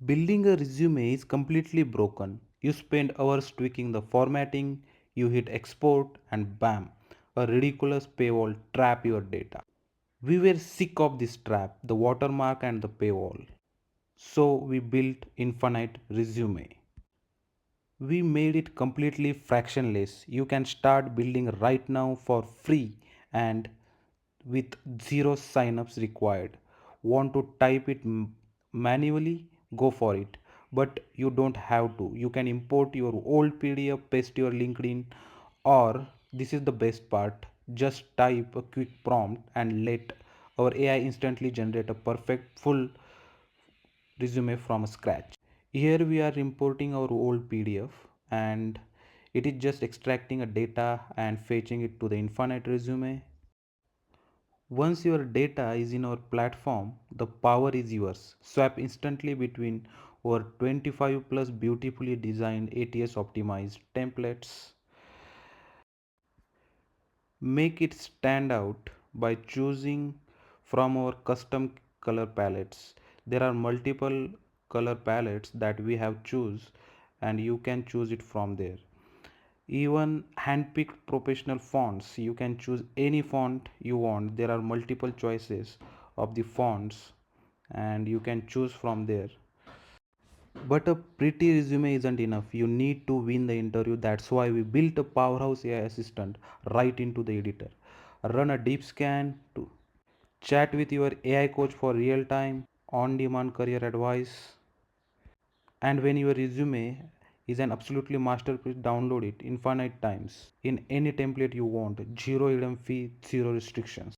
Building a resume is completely broken. You spend hours tweaking the formatting, you hit export, and bam, a ridiculous paywall trap your data. We were sick of this trap, the watermark and the paywall. So we built Infinite Resume. We made it completely fractionless. You can start building right now for free and with zero signups required. Want to type it manually? Go for it. But you don't have to. You can import your old PDF, paste your LinkedIn, or this is the best part, just type a quick prompt and let our AI instantly generate a perfect full resume from scratch. Here we are importing our old PDF and it is just extracting a data and fetching it to the Infinite Resume. Once your data is in our platform, the power is yours. Swap instantly between our 25 plus beautifully designed ATS optimized templates. Make it stand out by choosing from our custom color palettes. There are multiple color palettes that we have choose and you can choose it from there. Even handpicked professional fonts, you can choose any font you want. There are multiple choices of the fonts and you can choose from there. But a pretty resume isn't enough. You need to win the interview. That's why we built a powerhouse AI assistant right into the editor. Run a deep scan to chat with your AI coach for real time, on demand career advice. And when your resume is an absolutely masterpiece, download it infinite times in any template you want. Zero hidden fee, zero restrictions.